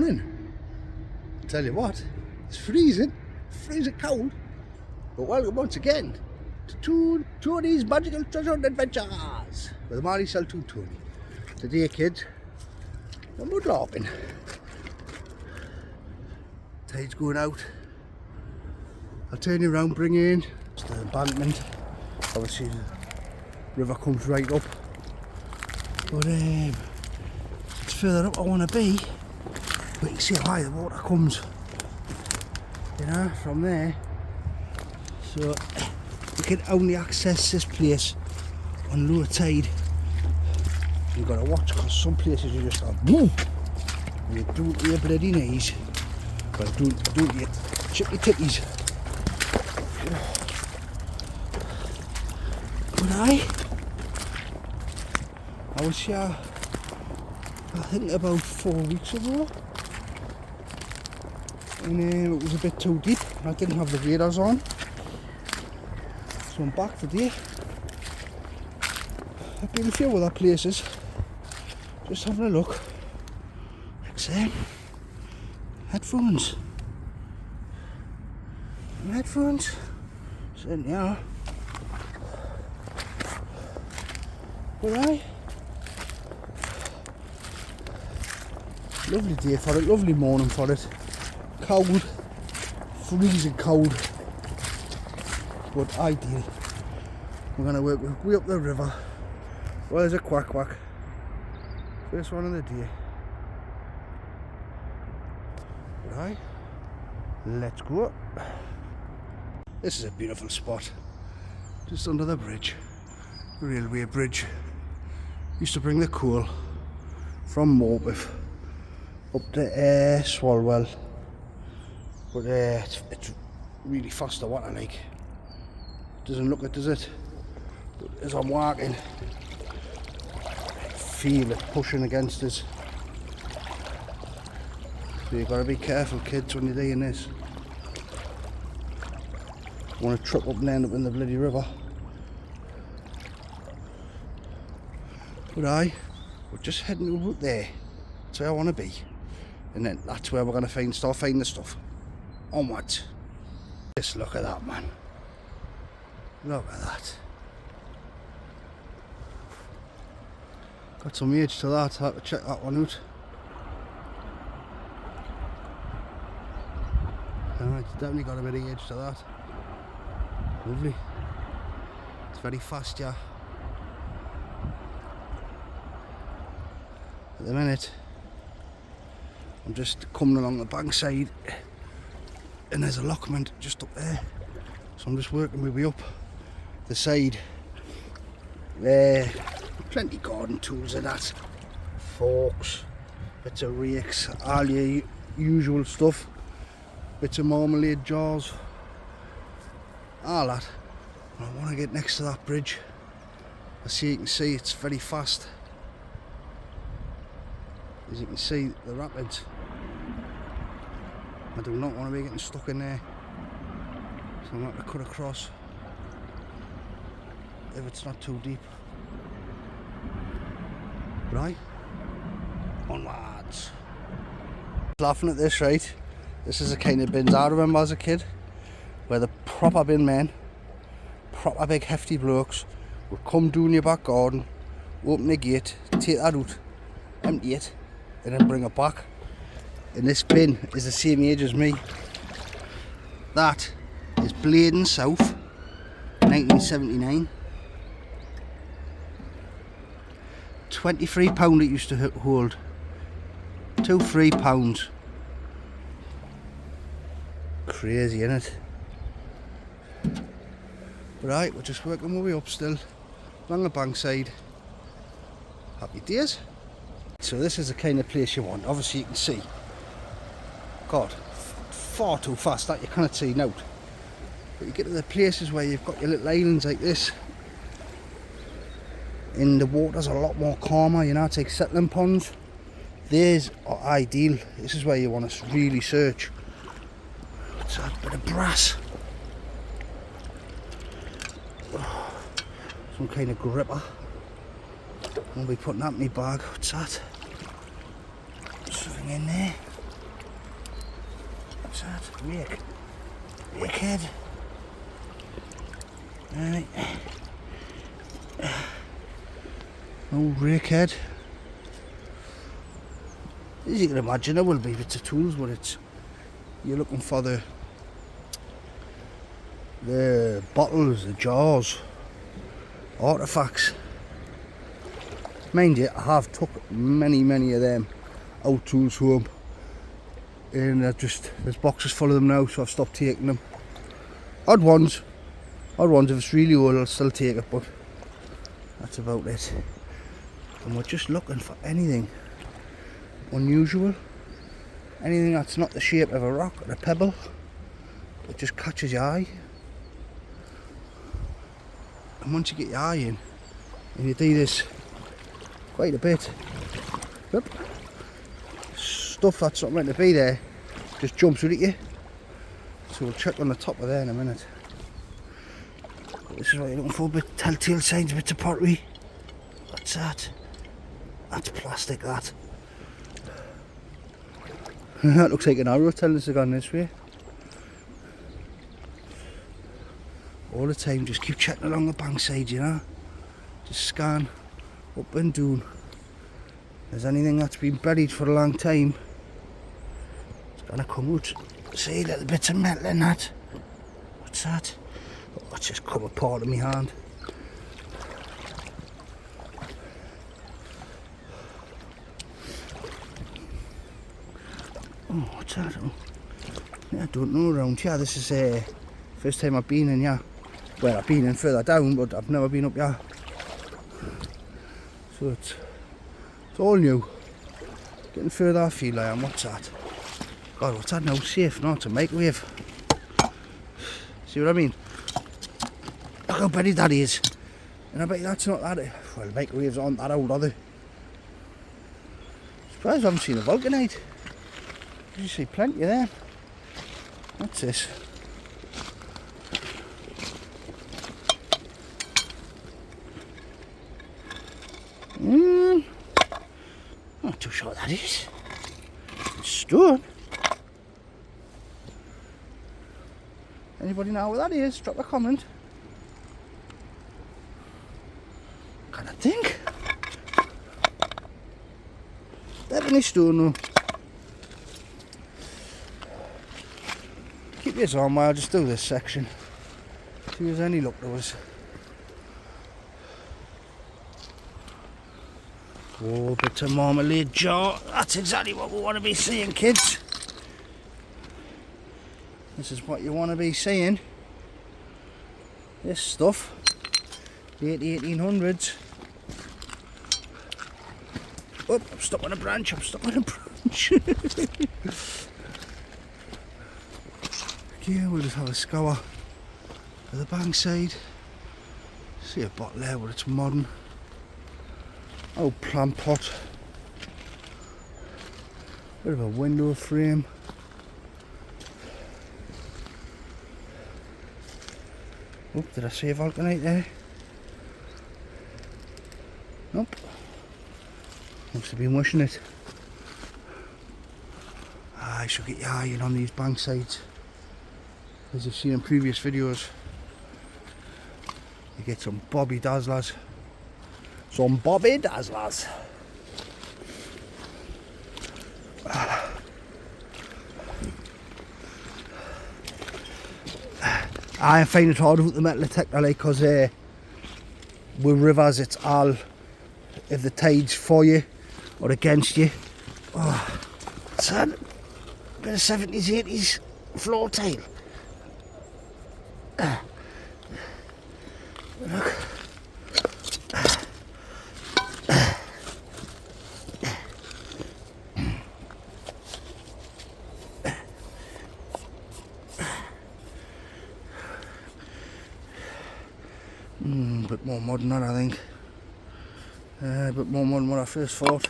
morning. I tell you what, it's freezing cold. But welcome once again to Tony's Magical Treasure Hunt Adventures with Marisol to Tony. Today, kids, we're mudlarping. Tide's going out. I'll turn you around, bring you in. It's the embankment. Obviously, the river comes right up. But it's further up I want to be. But you can see how high the water comes, you know, from there. So you can only access this place on low tide. You've got to watch, because some places you just like boom, and you do it to your bloody knees. But do it to your chippy tippies. But I was here, I think about 4 weeks ago, and it was a bit too deep. I didn't have the radars on, so I'm back today. I've been a few other places, just having a look. Like headphones. Headphones, certainly are. But lovely day for it, lovely morning for it. Cold, freezing cold, but ideal. We're going to work way up the river. Well, there's a quack quack. First one of the day. Right, let's go. This is a beautiful spot, just under the bridge, the railway bridge. Used to bring the coal from Morpeth up to Swalwell, but it's really faster water, like. Doesn't look it, does it? But as I'm walking, I feel it pushing against us. So you've got to be careful, kids, when you're doing this. You want to trip up and end up in the bloody river. But we're just heading over there. That's where I want to be. And then that's where we're going to start finding the stuff. Onwards. Just look at that, man. Look at that. Got some age to that. I have to check that one out. It's definitely got a bit of age to that. Lovely. It's very fast, yeah. At the minute, I'm just coming along the bankside, and there's a lockment just up there. So I'm just working my way up the side. Plenty of garden tools and that. Forks, bits of rakes, all your usual stuff. Bits of marmalade jars, all that. And I want to get next to that bridge. As you can see, it's very fast. As you can see, the rapids. I do not want to be getting stuck in there, so I'm going to cut across if it's not too deep. Right, onwards. Laughing at this, right? This is the kind of bins I remember as a kid, where the proper bin men, proper big hefty blokes, would come down your back garden, open the gate, take that out, empty it, and then bring it back. And this bin is the same age as me. That is Bladen South, 1979. £23 it used to hold. £3. Crazy, innit? Right, we're just working our way up still, along the bankside. Happy days. So this is the kind of place you want. Obviously you can see, God, far too fast that you cannot see now. But you get to the places where you've got your little islands like this, and the water's a lot more calmer, you know, it's like settling ponds. These are ideal. This is where you want to really search. What's that? Bit of brass. Some kind of gripper. I'll be putting that in my bag. What's that? Something in there. What's that? Rake. Rakehead. Right. Old rakehead. As you can imagine, there will be bits of tools, but it's you're looking for the bottles, the jars, artefacts. Mind you, I have took many of them out tools home, and there's boxes full of them now, so I've stopped taking them. Odd ones if it's really old I'll still take it, but that's about it. And we're just looking for anything unusual, anything that's not the shape of a rock or a pebble, that just catches your eye. And once you get your eye in, and you do this quite a bit, yep, stuff that's not meant to be there just jumps out at you. So we'll check on the top of there in a minute. This is what you're looking for, a bit telltale signs, bits of pottery. What's that? That's plastic, that. That looks like an arrow telling us to go this way. All the time, just keep checking along the bank side, you know. Just scan up and down. If there's anything that's been buried for a long time, it's gonna come out. See, little bits of metal in that. What's that? Oh, it's just come apart in my hand. Oh, what's that? Oh, yeah, I don't know around here. This is first time I've been in here. Well, I've been in further down, but I've never been up here. So it's all new. Getting further afield I am. What's that? God, what's that now? Safe, no, it's a microwave. See what I mean? Look how buried that is. And I bet that's not that. Well, microwaves aren't that old, are they? Surprised I haven't seen a vulcanite. You see plenty there. What's this? Not too sure what that is. It's stone. Anybody know what that is? Drop a comment. Can I think? Definitely stone though. Keep this on while I just do this section. See if there's any luck to us. Oh, bit of marmalade jar. That's exactly what we want to be seeing, kids. This is what you want to be seeing. This stuff. The 1800s. Oh, I'm stuck on a branch. Okay, we'll just have a scour to the bank side. See a bottle there, but it's modern. Old plant pot. Bit of a window frame. Oh, did I see a vulcanite there? Nope. Must have been wishing it. I should get your eye in on these bank sides. As you've seen in previous videos, you get some Bobby Dazzlers. Some Bobby Dazzlers. I find it hard with the metal detector, like, because with rivers it's all if the tide's for you or against you. Oh, what's that? Bit of 70s, 80s floor tile. Look. A bit more modern than I think. A bit more modern than what I first thought.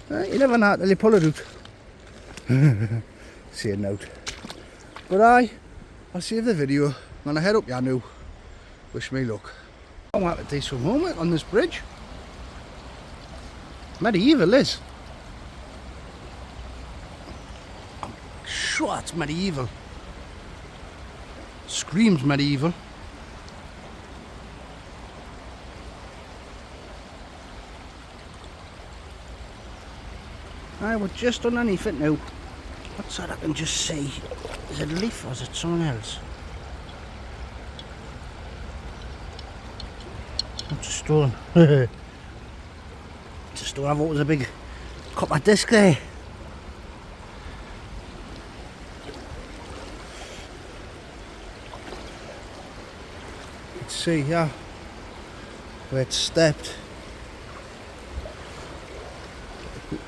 You never know till you pull it out. See a note. But I'll save the video gonna head up Yanu. Wish me luck. I want to do some homework on this bridge. Medieval, is. I'm sure it's medieval. Screams medieval. Aye, we're just underneath it now. What's that I can just see? Is it a leaf or is it something else? It's a stone. It's a stone. I thought it was a big copper disc there. Let's see here where it's stepped.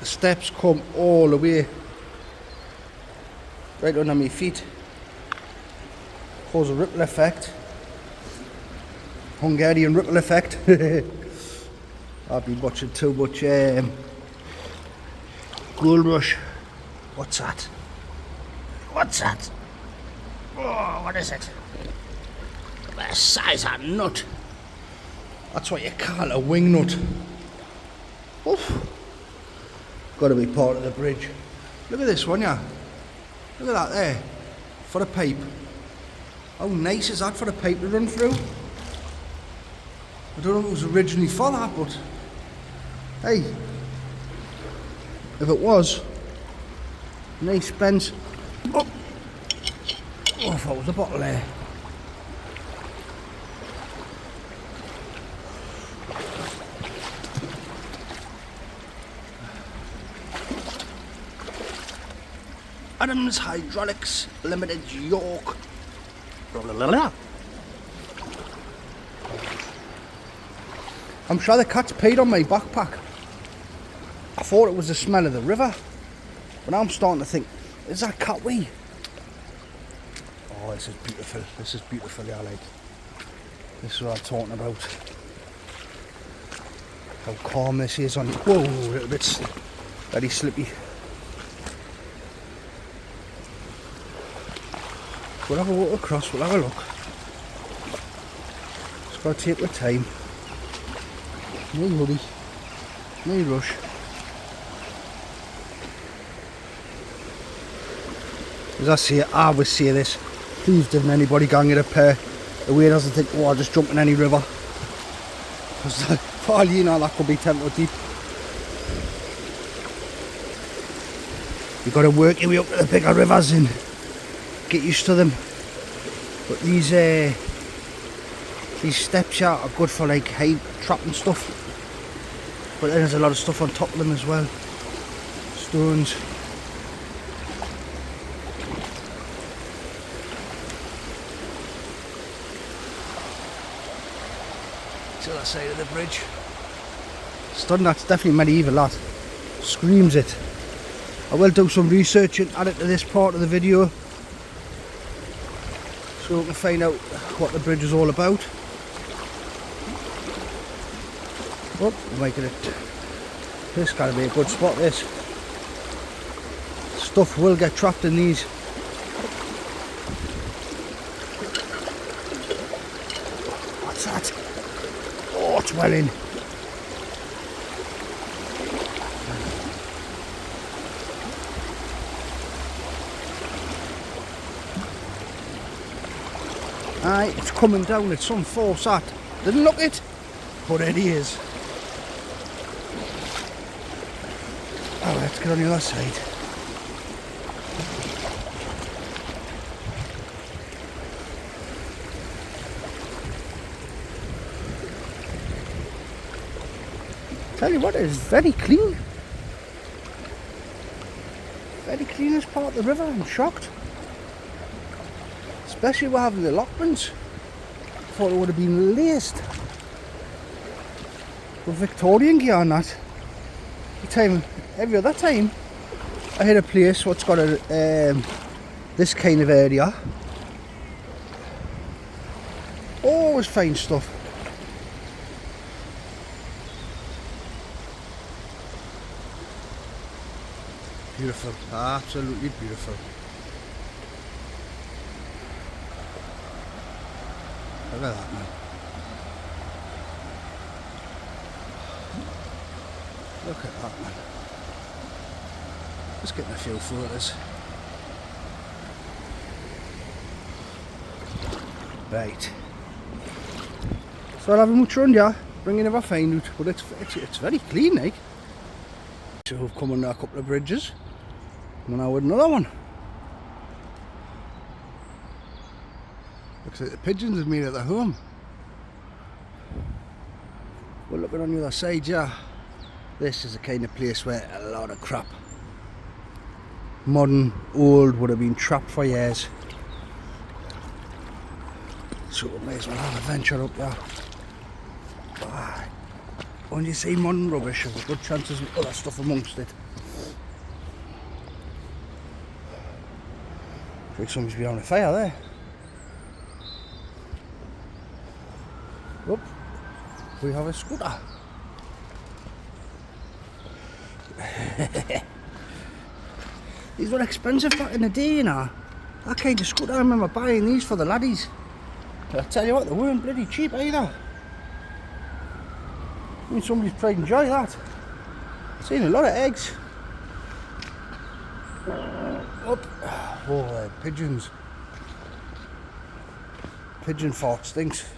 The steps come all the way right under my feet. Cause a ripple effect. Hungarian ripple effect. I've been watching too much Gold Rush. What's that? What's that? Oh, what is it? The size of a nut. That's what you call a wing nut. Oof. Got to be part of the bridge. Look at this one, yeah. Look at that there. For a pipe. How nice is that for a pipe to run through? I don't know if it was originally for that, but hey, if it was, nice bends. Oh, I thought it was a bottle there. Adams Hydraulics Limited, York. I'm sure the cat's peed on my backpack. I thought it was the smell of the river, but now I'm starting to think, is that cat wee? Oh, this is beautiful. This is beautiful, yeah, like. This is what I'm talking about. How calm this is on. Whoa, a little bit very slippy. We'll have a walk across, we'll have a look. Just got to take the time. No hurry, no rush. As I say, I always say this, please don't anybody gang it up away doesn't think, oh, I'll just jump in any river. Because for all you know, that could be 10 foot deep. You've got to work your way up to the bigger rivers and get used to them. But these steps here are good for like hay trapping stuff. But then there's a lot of stuff on top of them as well. Stones. To that side of the bridge. Stunning, that's definitely medieval, that. Screams it. I will do some research and add it to this part of the video, so we can find out what the bridge is all about. Oh, we're making it. This gotta be a good spot, this. Stuff will get trapped in these. What's that? Oh, it's well in. Aye, it's coming down at some force, that. Didn't look it, but it is. Oh, let's get on the other side. Tell you what, it is very clean. Very cleanest part of the river, I'm shocked. Especially with having the lockments. Thought it would have been laced with Victorian gear on that. Every other time I hit a place what's got a this kind of area. Always find stuff. Beautiful, absolutely beautiful. Look at that, man. Look at that, man. Just getting a few photos. Right. So I'll have a much run, yeah. Bringing if I find it, but it's very clean, like. So we've come under a couple of bridges. And now with another one. Looks like the pigeons have made it their home. We're looking on the other side, yeah. This is the kind of place where a lot of crap, modern, old, would have been trapped for years. So we may as well have a venture up there. When you see modern rubbish, there's a good chance there's other stuff amongst it. Looks like somebody's behind a fire there. Up, we have a scooter. These were expensive back in the day, you know. That kind of scooter, I remember buying these for the laddies. But I tell you what, they weren't bloody cheap either. I mean, somebody's pride and joy, that. I've seen a lot of eggs. Up. Oh, pigeons. Pigeon fart stinks.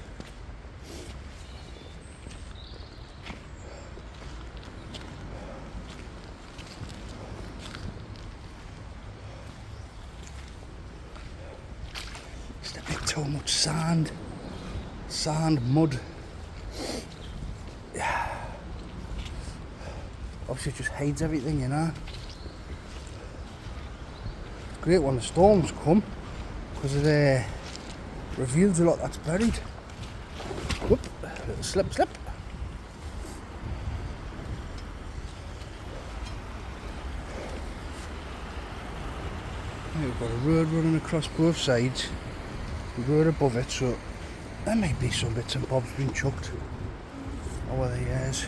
Just a bit too much sand. Sand, mud. Obviously it just hides everything, you know. Great when the storms come, because it reveals a lot that's buried. Whoop, little slip, slip. We've got a road running across both sides. The road above it, so there might be some bits and bobs being chucked over the years.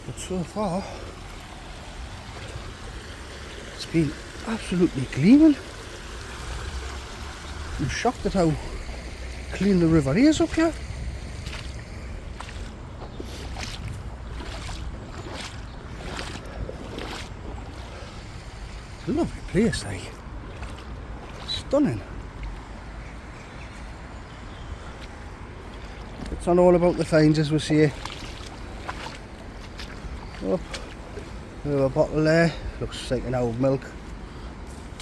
But so far, it's been absolutely gleaming. I'm shocked at how clean the river is up here. It's a lovely place, like. Stunning. It's not all about the finds, as we see. Up, we have a bottle there, looks like an old milk,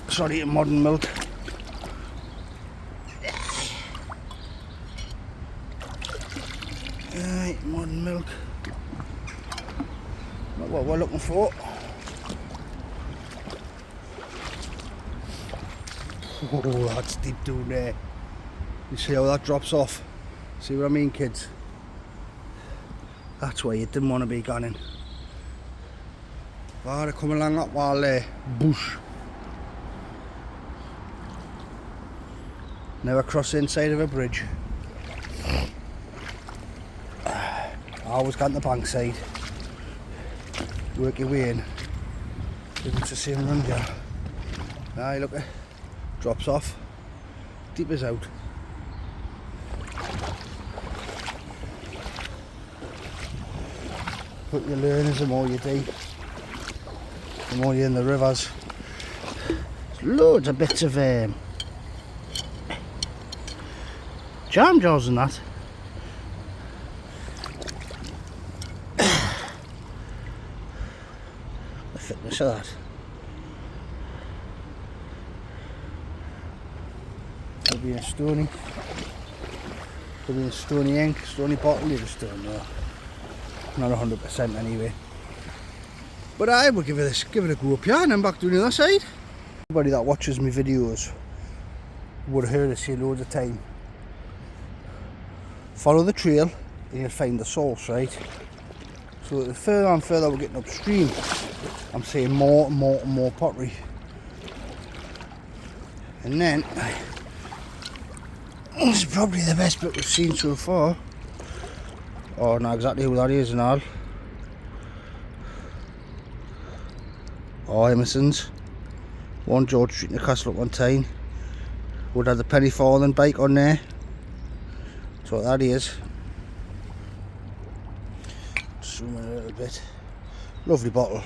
sorry, a modern milk. Right, modern milk, not what we're looking for. Oh, that's deep down there. You see how that drops off? See what I mean, kids? That's why you didn't want to be gone in. Oh, they're coming along that wall there. Bush. Never cross the inside of a bridge. Always got on the bank side. Work your way in. If it's the same run here. Aye, look, drops off. Deep as out. But you learn as the more you do. The more you're in the rivers. There's loads of bits of jam jars and that. The thickness of that. Could be a stony. Could be a stony ink, stony bottle, you just don't know. Not 100% anyway. But I will give it a go up here and then back to the other side. Anybody that watches my videos would have heard us say loads of time. Follow the trail and you'll find the source, right? So the further and further we're getting upstream, I'm seeing more and more and more pottery. And then, this is probably the best bit we've seen so far. Oh, not exactly who that is and all. Oh, Emerson's. One George Street in the castle at one time. Would have the penny farthing bike on there. That's what that is. Zoom in a little bit. Lovely bottle.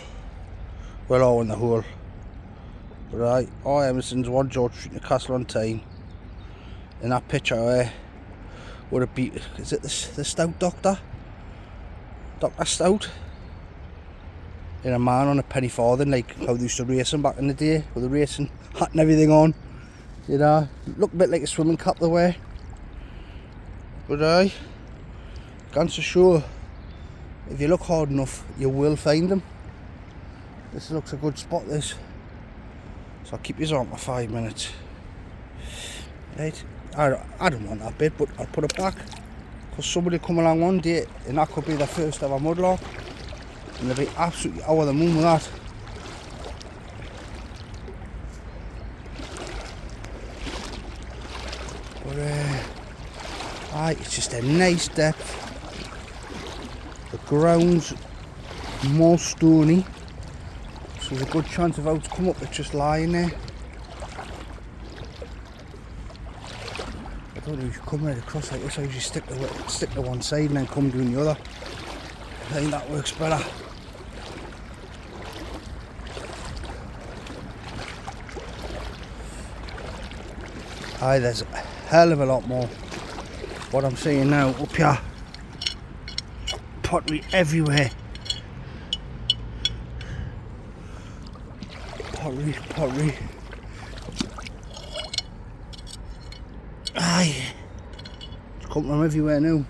Well all in the hole. Right, Emerson's 1 George Street, Newcastle on Tyne. In that picture there, would it be, is it the Stout Doctor? Dr. Stout? In a man on a penny farthing, like how they used to racing back in the day, with the racing hat and everything on. You know, looked a bit like a swimming cap the way. But can't so sure, if you look hard enough, you will find them. This looks a good spot, this. So I'll keep you on for 5 minutes. Right, I don't want that bit, but I'll put it back. Because somebody come along one day, and that could be the first ever mudlark. And they'll be absolutely over the moon with that. But it's just a nice depth. The ground's more stony, so there's a good chance of how it's come up. It's just lying there. I don't know if you come right across like this. I usually stick to one side and then come doing the other. I think that works better. There's a hell of a lot more. What I'm seeing now up here, pottery everywhere. Pottery. It's coming from everywhere now.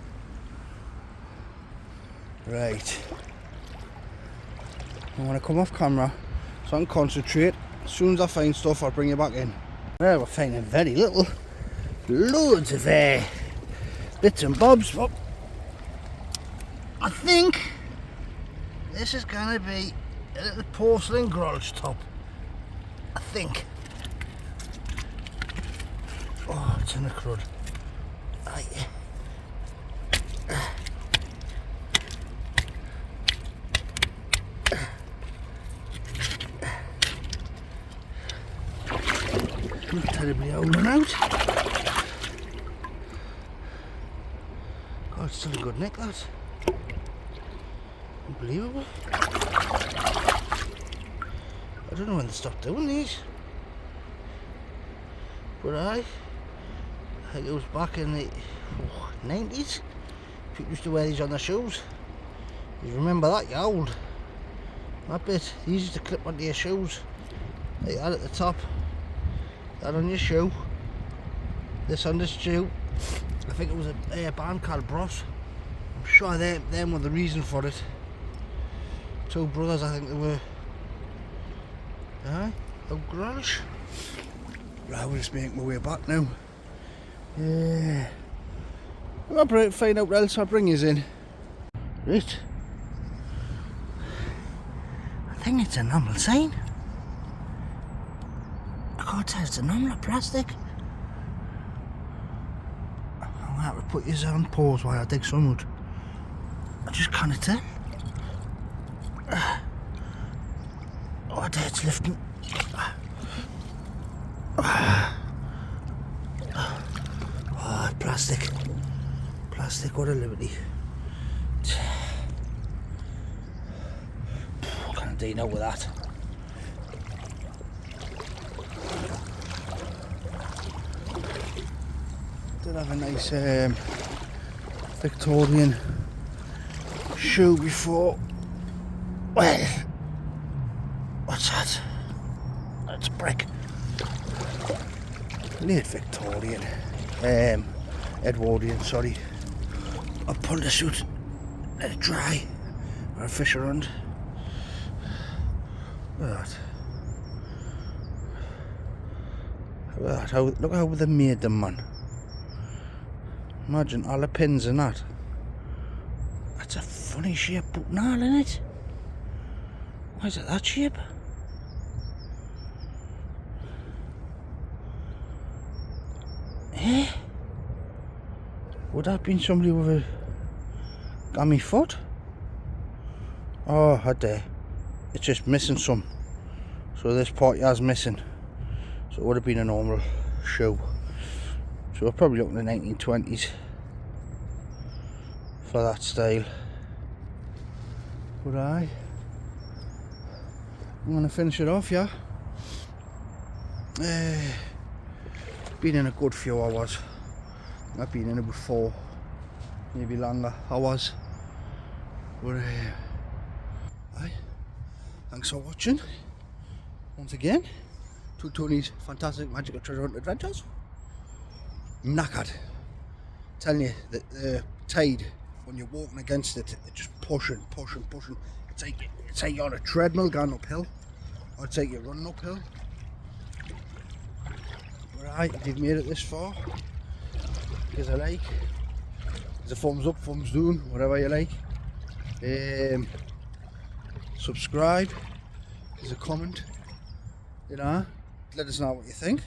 Right. I'm gonna come off camera so I can concentrate. As soon as I find stuff, I'll bring you back in. Well, we're finding very little. Loads of bits and bobs, but I think this is gonna be a little porcelain grolsch top. I think. Oh, it's in the crud. Not terribly old and out. God, it's still a good nick, that. Unbelievable. I don't know when they stopped doing these. But I think it was back in the 90s. People used to wear these on their shoes. You remember that, you old. That bit, these used to clip onto your shoes. Like that at the top. That on your shoe. This on the shoe. I think it was a band called Bros. I'm sure them were the reason for it. 2 brothers, I think they were. Oh gosh. Right, we're just making my way back now. Yeah. I'll find out what else I'll bring you in. Right. I think it's a normal sign. I can't tell, it's a normal plastic. I'll have to put yours on pause while I dig some wood. I just can't tell. Oh, there it's lifting. Oh, plastic. Plastic, what a liberty. What can I do now with that? Did have a nice Victorian shoe before. Well, what's that? That's a brick. Late Victorian, Edwardian, sorry. I'll pull the suit, let it dry, or a fish around. Look at that, look how they made them, man. Imagine all the pins in that. That's a funny shape putting all in it. Why is it that shape? Eh? Would that have been somebody with a gammy foot? Oh, I dare. It's just missing some. So this part here's missing. So it would have been a normal shoe. So we're probably looking at 1920s for that style. But I'm gonna finish it off, yeah. Been in a good few hours. I've been in about 4, maybe longer hours. But aye, thanks for watching once again to Tony's fantastic magical treasure hunt adventures. Knackered. Telling you that the tide, when you're walking against it, it's just pushing. It's like you're on a treadmill going uphill, or it's like you're running uphill. Right, if you've made it this far, give us a like, give us a thumbs up, thumbs down, whatever you like. Subscribe, give us a comment, you know, let us know what you think.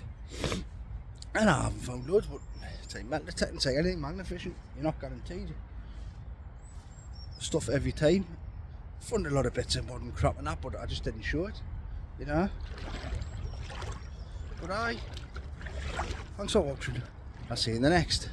And I haven't found loads, but say metal detecting, say anything magnificent, you're not guaranteed stuff every time. Found a lot of bits of modern crap and that, but I just didn't show it, you know. But thanks for watching. I'll see you in the next.